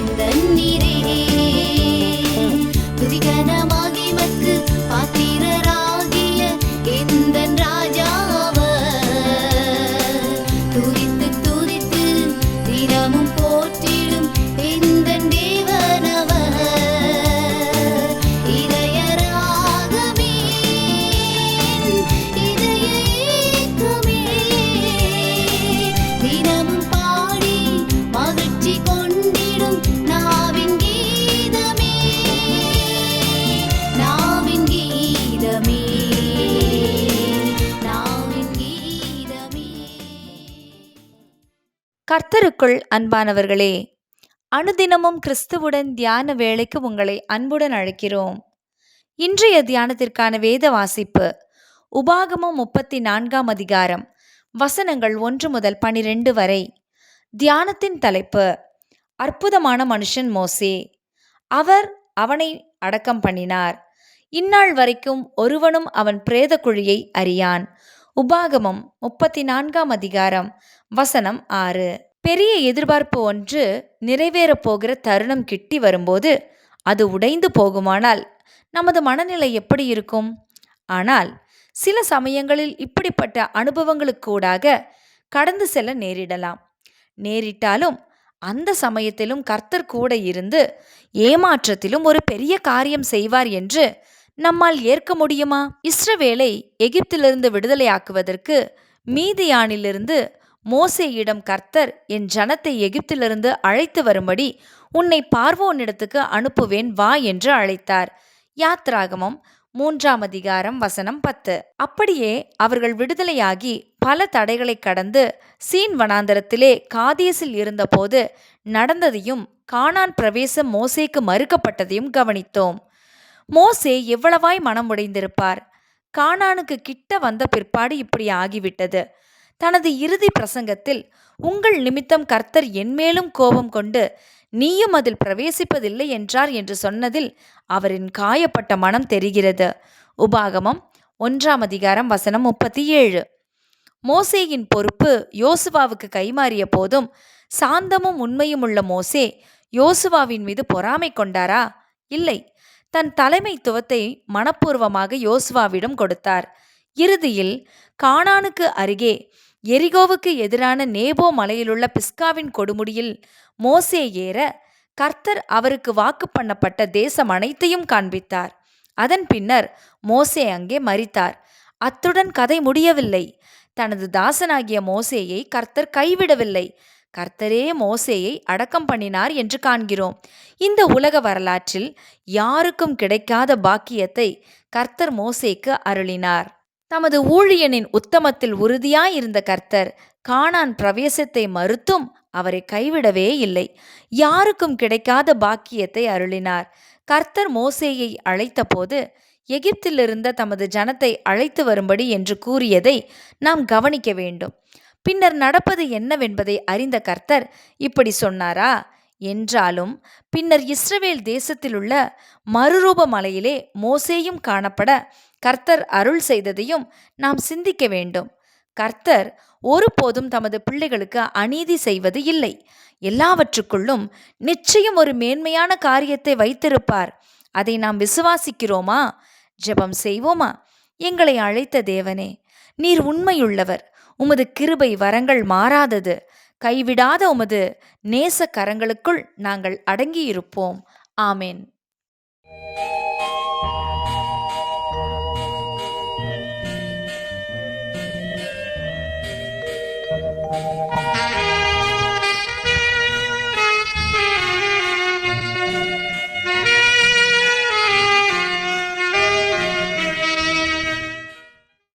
வேந்தன் நீரே. துதிகனமாகி மக்கு பாத்திரராகிய எந்தன் ராஜாவர். துதித்து துதித்து தினமும் போற்றிடும் எந்தன் தேவனவர். இதய ராகமே இதய ஏக்கமே தினமும் பாடி மகிழ்ச்சி கொண்டிடும் நாவின் கீதமே. நாவின் கீதமே நாவின் கீதமே. கர்த்தருக்குள் அன்பானவர்களே, அனுதினமும் கிறிஸ்துவுடன் தியான வேளைக்கு உங்களை அன்புடன் அழைக்கிறோம். இன்றைய தியானத்திற்கான வேத வாசிப்பு உபாகமம் 34ஆம் அதிகாரம் வசனங்கள் 1 முதல் 12 வரை. தியானத்தின் தலைப்பு அற்புதமான மனுஷன் மோசே. அவர் அவனை அடக்கம் பண்ணினார். இந்நாள் வரைக்கும் ஒருவனும் அவன் பிரேத குழியை அறியான். உபாகமம் 34ஆம் அதிகாரம் வசனம் 6. பெரிய எதிர்பார்ப்பு ஒன்று நிறைவேறப் போகிற தருணம் கிட்டி வரும்போது அது உடைந்து போகுமானால் நமது மனநிலை எப்படி இருக்கும்? ஆனால் சில சமயங்களில் இப்படிப்பட்ட அனுபவங்களுக்கூடாக கடந்து செல்ல நேரிட்டாலும் அந்த சமயத்திலும் கர்த்தர் கூட இருந்து ஏமாற்றத்திலும் ஒரு பெரிய காரியம் செய்வார் என்று நம்மால் ஏற்க முடியுமா? இஸ்ரவேலை எகிப்திலிருந்து விடுதலையாக்குவதற்கு மீதியானிலிருந்து மோசேயிடம் கர்த்தர் என் ஜனத்தை எகிப்திலிருந்து அழைத்து வரும்படி உன்னை பார்வோனிடத்துக்கு அனுப்புவேன் வா என்று அழைத்தார். யாத்ராகமம் 3ஆம் அதிகாரம் வசனம் 10. அப்படியே அவர்கள் விடுதலையாகி பல தடைகளை கடந்து சீன் வனாந்தரத்திலே காதேசில் இருந்தபோது நடந்ததையும் கானான் பிரவேசம் மோசேக்கு மறுக்கப்பட்டதையும் கவனித்தோம். மோசே எவ்வளவாய் மனம் உடைந்திருப்பார்! கானானுக்கு கிட்ட வந்த பிற்பாடு இப்படி ஆகிவிட்டது. தனது இறுதி பிரசங்கத்தில் உங்கள் நிமித்தம் கர்த்தர் என்மேலும் கோபம் கொண்டு நீயும் அதில் பிரவேசிப்பதில்லை என்றார் என்று சொன்னதில் அவரின் காயப்பட்ட மனம் தெரிகிறது. உபாகமம் 1ஆம் அதிகாரம் வசனம் 37. மோசேயின் பொறுப்பு யோசுவாவுக்கு கைமாறிய போதும் சாந்தமும் உண்மையும் உள்ள மோசே யோசுவாவின் மீது பொறாமை கொண்டாரா? இல்லை. தன் தலைமைத்துவத்தை மனப்பூர்வமாக யோசுவாவிடம் கொடுத்தார். இறுதியில் கானானுக்கு அருகே எரிகோவுக்கு எதிரான நேபோ மலையிலுள்ள பிஸ்காவின் கொடுமுடியில் மோசே ஏற கர்த்தர் அவருக்கு வாக்கு பண்ணப்பட்ட தேசம் அனைத்தையும் காண்பித்தார். அதன் பின்னர் மோசே அங்கே மரித்தார். அத்துடன் கதை முடியவில்லை. தனது தாசனாகிய மோசேயை கர்த்தர் கைவிடவில்லை. கர்த்தரே மோசேயை அடக்கம் பண்ணினார் என்று காண்கிறோம். இந்த உலக வரலாற்றில் யாருக்கும் கிடைக்காத பாக்கியத்தை கர்த்தர் மோசேக்கு அருளினார். தமது ஊழியனின் உத்தமத்தில் உறுதியாயிருந்த கர்த்தர் கானான் பிரவேசத்தை மறுத்தும் அவரை கைவிடவே இல்லை. யாருக்கும் கிடைக்காத பாக்கியத்தை அருளினார். கர்த்தர் மோசேயை அழைத்தபோது எகிப்திலிருந்த தமது ஜனத்தை அழைத்து வரும்படி என்று கூறியதை நாம் கவனிக்க வேண்டும். பின்னர் நடப்பது என்னவென்பதை அறிந்த கர்த்தர் இப்படி சொன்னாரா? என்றாலும் பின்னர் இஸ்ரவேல் தேசத்திலுள்ள மறுரூப மலையிலே மோசேயும் காணப்பட கர்த்தர் அருள் செய்ததையும் நாம் சிந்திக்க வேண்டும். கர்த்தர் ஒருபோதும் தமது பிள்ளைகளுக்கு அநீதி செய்வது இல்லை. எல்லாவற்றுக்குள்ளும் நிச்சயம் ஒரு மேன்மையான காரியத்தை வைத்திருப்பார். அதை நாம் விசுவாசிக்கிறோமா? ஜெபம் செய்வோமா? எங்களை அழைத்த தேவனே, நீர் உண்மையுள்ளவர். உமது கிருபை வரங்கள் மாறாதது. கைவிடாத உமது நேச கரங்களுக்குள் நாங்கள் அடங்கியிருப்போம். ஆமேன்.